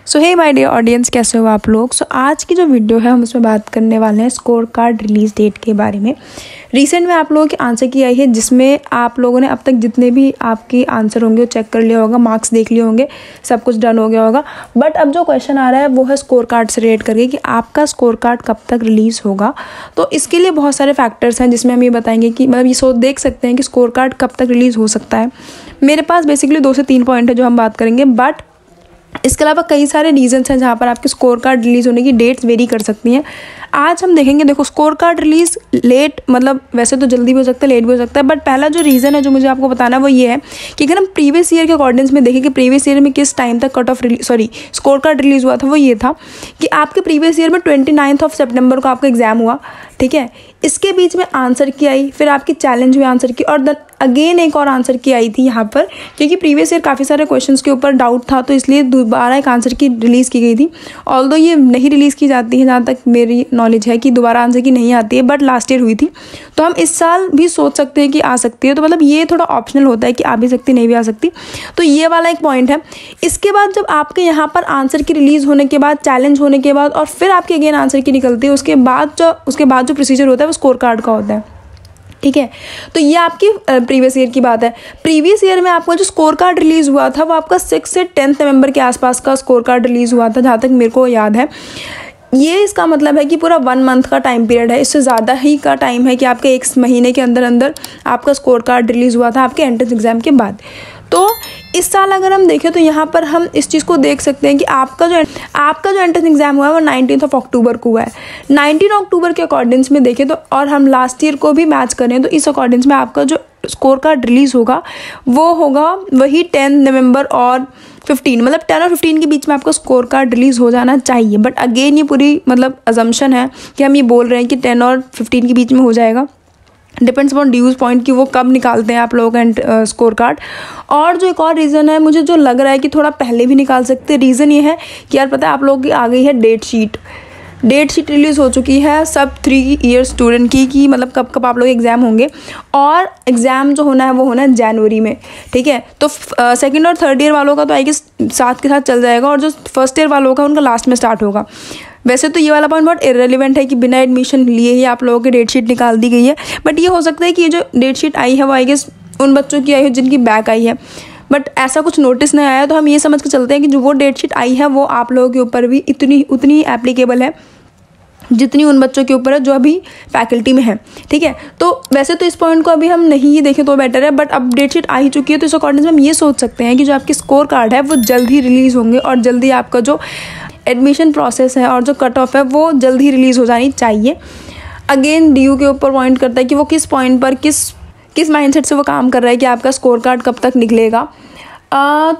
So hey my dear audience, कैसे हो आप लोग। सो आज की जो वीडियो है हम उसमें बात करने वाले हैं स्कोर कार्ड रिलीज़ डेट के बारे में। रिसेंट में आप लोगों की आंसर की आई है, जिसमें आप लोगों ने अब तक जितने भी आपके आंसर होंगे वो चेक कर लिया होगा, मार्क्स देख लिए होंगे, सब कुछ डन हो गया होगा। बट अब जो क्वेश्चन आ रहा है वो है स्कोर कार्ड से रिलेट करके कि आपका स्कोर कार्ड कब तक रिलीज़ होगा। तो इसके लिए बहुत सारे फैक्टर्स हैं जिसमें हम ये बताएंगे कि मतलब ये देख सकते हैं कि स्कोर कार्ड कब तक रिलीज़ हो सकता है। मेरे पास बेसिकली 2 से 3 पॉइंट है जो हम बात करेंगे, बट इसके अलावा कई सारे रीजंस हैं जहाँ पर आपके स्कोर कार्ड रिलीज़ होने की डेट्स वेरी कर सकती हैं। आज हम देखेंगे, देखो स्कोर कार्ड रिलीज़ लेट, मतलब वैसे तो जल्दी भी हो सकता है, लेट भी हो सकता है, बट पहला जो रीज़न है जो मुझे आपको बताना है वो ये है कि अगर हम प्रीवियस ईयर के अकॉर्डिंग्स में देखें कि प्रीवियस ईयर में किस टाइम तक स्कोर कार्ड रिलीज़ हुआ था, वो ये था कि आपके प्रीवियस ईयर में 29 सितंबर को आपका एग्ज़ाम हुआ, ठीक है। इसके बीच में आंसर की आई, फिर आपकी चैलेंज हुई आंसर की, और अगेन एक और आंसर की आई थी यहाँ पर, क्योंकि प्रीवियस ईयर काफ़ी सारे क्वेश्चंस के ऊपर डाउट था, तो इसलिए दोबारा एक आंसर की रिलीज़ की गई थी। ऑल्दो ये नहीं रिलीज़ की जाती है, जहाँ तक मेरी नॉलेज है कि दोबारा आंसर की नहीं आती है, बट लास्ट ईयर हुई थी। तो हम इस साल भी सोच सकते हैं कि आ सकती है, तो मतलब ये थोड़ा ऑप्शनल होता है कि आ भी सकती नहीं भी आ सकती। तो ये वाला एक पॉइंट है। इसके बाद जब आपके यहाँ पर आंसर की रिलीज़ होने के बाद, चैलेंज होने के बाद, और फिर आपके अगेन आंसर की निकलती है, उसके बाद जो प्रोसीजर होता है वो स्कोर कार्ड का होता है, ठीक है। तो ये आपकी प्रीवियस ईयर की बात है। प्रीवियस ईयर में आपका जो स्कोर कार्ड रिलीज़ हुआ था वो आपका 6 से 10 नवंबर के आसपास का स्कोर कार्ड रिलीज़ हुआ था, जहाँ तक मेरे को याद है। ये इसका मतलब है कि पूरा 1 मंथ का टाइम पीरियड है, इससे ज़्यादा ही का टाइम है कि आपके 1 महीने के अंदर अंदर आपका स्कोर कार्ड रिलीज़ हुआ था आपके एंट्रेंस एग्ज़ाम के बाद। तो इस साल अगर हम देखें तो यहाँ पर हम इस चीज़ को देख सकते हैं कि आपका जो एंट्रेंस एग्ज़ाम हुआ है वो 19 अक्टूबर को हुआ है। 19 अक्टूबर के अकॉर्डिंग्स में देखें तो, और हम लास्ट ईयर को भी मैच करें तो इस अकॉर्डिंग्स में आपका जो स्कोर कार्ड रिलीज़ होगा वो होगा वही 10 नवंबर और 15, मतलब 10 और 15 के बीच में आपका स्कोर कार्ड रिलीज़ हो जाना चाहिए। बट अगेन ये पूरी मतलब अजम्पशन है कि हम ये बोल रहे हैं कि 10 और 15 के बीच में हो जाएगा। डिपेंड्स अपॉन ड्यूज पॉइंट कि वो कब निकालते हैं आप लोगों का स्कोर कार्ड। और जो एक और रीज़न है, मुझे जो लग रहा है कि थोड़ा पहले भी निकाल सकते हैं, रीज़न ये है कि यार पता है आप लोगों की आ गई है डेट शीट रिलीज़ हो चुकी है सब 3 ईयर स्टूडेंट की मतलब कब कब आप लोग एग्ज़ाम होंगे, और एग्ज़ाम जो होना है वो होना है जनवरी में, ठीक है। तो सेकंड और थर्ड ईयर वालों का तो आई गेस साथ के साथ चल जाएगा, और जो फर्स्ट ईयर वालों का उनका लास्ट में स्टार्ट होगा। वैसे तो ये वाला पॉइंट बहुत इररिलेवेंट है कि बिना एडमिशन लिए ही आप लोगों की डेट शीट निकाल दी गई है, बट ये हो सकता है कि ये जो डेट शीट आई है वो आई गेस उन बच्चों की आई है जिनकी बैक आई है, बट ऐसा कुछ नोटिस नहीं आया। तो हम ये समझ के चलते हैं कि जो वो डेट शीट आई है वो आप लोगों के ऊपर भी उतनी एप्लीकेबल है जितनी उन बच्चों के ऊपर है जो अभी फैकल्टी में है, ठीक है। तो वैसे तो इस पॉइंट को अभी हम नहीं ही देखें तो बेटर है, बट अब डेट शीट आ ही चुकी है, तो इस अकॉर्डिंग हम ये सोच सकते हैं कि जो आपकी स्कोर कार्ड है वो जल्द ही रिलीज़ होंगे, और जल्दी आपका जो एडमिशन प्रोसेस है और जो कट ऑफ है वो जल्द ही रिलीज़ हो जानी चाहिए। अगेन DU के ऊपर पॉइंट करता है कि वो किस पॉइंट पर किस माइंडसेट से वो काम कर रहा है कि आपका स्कोर कार्ड कब तक निकलेगा।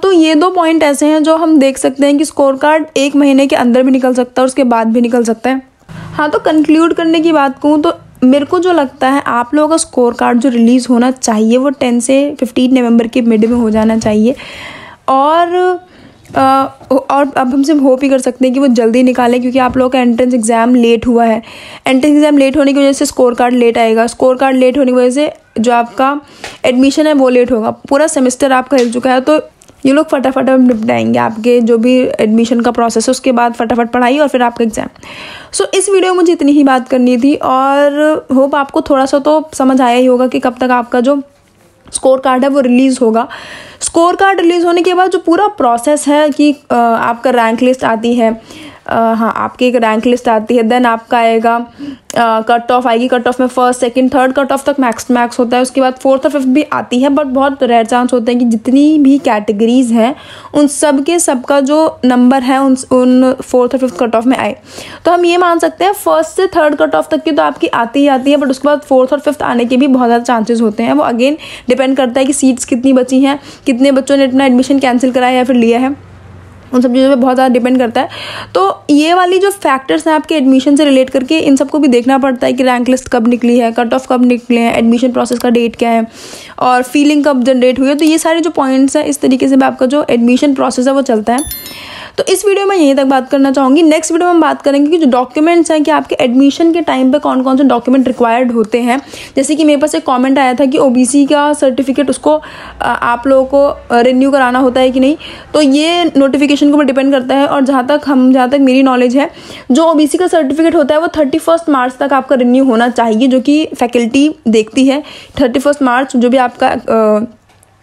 तो ये 2 पॉइंट ऐसे हैं जो हम देख सकते हैं कि स्कोर कार्ड 1 महीने के अंदर भी निकल सकता है और उसके बाद भी निकल सकता है। हाँ, तो कंक्लूड करने की बात कहूँ तो मेरे को जो लगता है आप लोगों का स्कोर कार्ड जो रिलीज़ होना चाहिए वो 10 से 15 नवंबर के मिड में हो जाना चाहिए, और अब हम सिर्फ होप ही कर सकते हैं कि वो जल्दी निकालें, क्योंकि आप लोगों का एंट्रेंस एग्ज़ाम लेट हुआ है। एंट्रेंस एग्ज़ाम लेट होने की वजह से स्कोर कार्ड लेट आएगा, स्कोर कार्ड लेट होने की वजह से जो आपका एडमिशन है वो लेट होगा। पूरा सेमेस्टर आपका हिल चुका है, तो ये लोग फटाफट निपटाएंगे आपके जो भी एडमिशन का प्रोसेस है, उसके बाद फटाफट पढ़ाई और फिर आपका एग्ज़ाम। सो इस वीडियो में मुझे इतनी ही बात करनी थी, और होप आपको थोड़ा सा तो समझ आया ही होगा कि कब तक आपका जो स्कोर कार्ड है वो रिलीज़ होगा। स्कोर कार्ड रिलीज़ होने के बाद जो पूरा प्रोसेस है कि आपका रैंक लिस्ट आती है, हाँ आपकी एक रैंक लिस्ट आती है, देन आपका आएगा कट ऑफ आएगी, कट ऑफ में first second third cut off तक मैक्स होता है, उसके बाद फोर्थ और फिफ्थ भी आती है, बट बहुत रेयर चांस होते हैं कि जितनी भी कैटेगरीज हैं उन सब के सबका जो नंबर है उन फोर्थ और फिफ्थ कट ऑफ में आए। तो हम ये मान सकते हैं फर्स्ट से थर्ड कट ऑफ तक की तो आपकी आती ही आती है, बट उसके बाद फोर्थ और फिफ्थ आने के भी बहुत ज़्यादा चांसेस होते हैं। वो अगेन डिपेंड करता है कि सीट्स कितनी बची हैं, कितने बच्चों ने अपना एडमिशन कैंसिल कराया या फिर लिया है, उन सब चीज़ों पे बहुत ज़्यादा डिपेंड करता है। तो ये वाली जो फैक्टर्स हैं आपके एडमिशन से रिलेट करके, इन सबको भी देखना पड़ता है कि रैंक लिस्ट कब निकली है, कट ऑफ कब निकले हैं, एडमिशन प्रोसेस का डेट क्या है, और फीलिंग कब जनरेट हुई है। तो ये सारे जो पॉइंट्स हैं, इस तरीके से भी आपका जो एडमिशन प्रोसेस है वो चलता है। तो इस वीडियो में यहीं तक बात करना चाहूँगी। नेक्स्ट वीडियो में हम बात करेंगे कि जो डॉक्यूमेंट्स हैं कि आपके एडमिशन के टाइम पे कौन कौन से डॉक्यूमेंट रिक्वायर्ड होते हैं। जैसे कि मेरे पास एक कमेंट आया था कि ओबीसी का सर्टिफिकेट उसको आप लोगों को रिन्यू कराना होता है कि नहीं, तो ये नोटिफिकेशन के ऊपर डिपेंड करता है। और जहाँ तक मेरी नॉलेज है, जो ओबीसी का सर्टिफिकेट होता है वो 31 मार्च तक आपका रिन्यू होना चाहिए, जो कि फैकल्टी देखती है। 31 मार्च जो भी आपका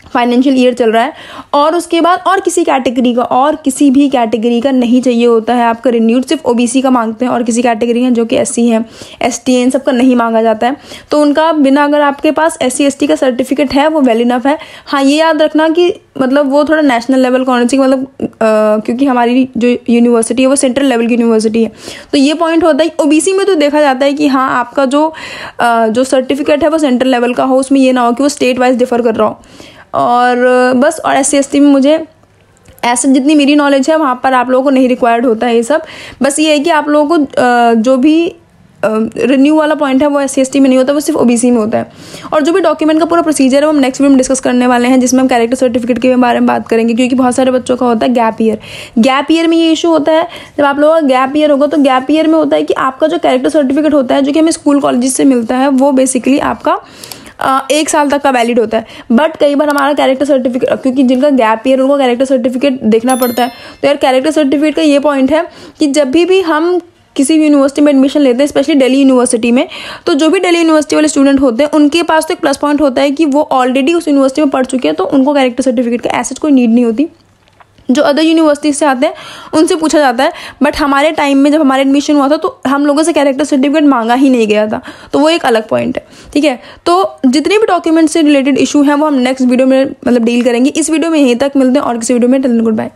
फाइनेंशियल ईयर चल रहा है, और उसके बाद और किसी भी कैटेगरी का नहीं चाहिए होता है आपका रिन्यूड। सिर्फ ओबीसी का मांगते हैं, और किसी कैटेगरी हैं जो कि एससी हैं, एसटी हैं, इन सबका नहीं मांगा जाता है। तो उनका बिना, अगर आपके पास एससी एसटी का सर्टिफिकेट है वो वेल इनफ है। हाँ, ये याद रखना कि मतलब वो थोड़ा नेशनल लेवल का होना चाहिए, मतलब क्योंकि हमारी जो यूनिवर्सिटी है वो सेंट्रल लेवल की यूनिवर्सिटी है। तो ये पॉइंट होता है। ओबीसी में तो देखा जाता है कि हाँ, आपका जो सर्टिफिकेट है वो सेंट्रल लेवल का हो, उसमें ये ना हो कि वो स्टेट वाइज डिफर कर रहा हो। और बस, और एससी एसटी में मुझे ऐसा जितनी मेरी नॉलेज है वहाँ पर आप लोगों को नहीं रिक्वायर्ड होता है ये सब। बस ये है कि आप लोगों को जो भी रिन्यू वाला पॉइंट है वो एससी एसटी में नहीं होता, वो सिर्फ ओबीसी में होता है। और जो भी डॉक्यूमेंट का पूरा प्रोसीजर है वो हम नेक्स्ट वीडियो में डिस्कस करने वाले हैं, जिसमें हम कैरेक्टर सर्टिफिकेट के बारे में बात करेंगे। क्योंकि बहुत सारे बच्चों का होता है गैप ईयर में ये इशू होता है। जब आप लोगों का गैप ईयर होगा तो गैप ईयर में होता है कि आपका जो कैरेक्टर सर्टिफिकेट होता है, जो कि हमें स्कूल कॉलेज से मिलता है, वो बेसिकली आपका 1 साल तक का वैलिड होता है। बट कई बार हमारा कैरेक्टर सर्टिफिकेट, क्योंकि जिनका गैप ईयर उनको कैरेक्टर सर्टिफिकेट देखना पड़ता है। तो यार कैरेक्टर सर्टिफिकेट का ये पॉइंट है कि जब भी हम किसी भी यूनिवर्सिटी में एडमिशन लेते हैं, स्पेशली दिल्ली यूनिवर्सिटी में, तो जो भी दिल्ली यूनिवर्सिटी वाले स्टूडेंट होते हैं उनके पास तो एक प्लस पॉइंट होता है कि वो ऑलरेडी उस यूनिवर्सिटी में पढ़ चुके हैं, तो उनको कैरेक्टर सर्टिफिकेट का ऐसा कोई नीड नहीं होती। जो अदर यूनिवर्सिटी से आते हैं उनसे पूछा जाता है। बट हमारे टाइम में जब हमारा एडमिशन हुआ था तो हम लोगों से कैरेक्टर सर्टिफिकेट मांगा ही नहीं गया था, तो वो एक अलग पॉइंट है। ठीक है, तो जितने भी डॉक्यूमेंट से रिलेटेड इशू हैं वो हम नेक्स्ट वीडियो में मतलब डील करेंगे। इस वीडियो में यहीं तक मिलते हैं, और किसी वीडियो में। Till then good bye.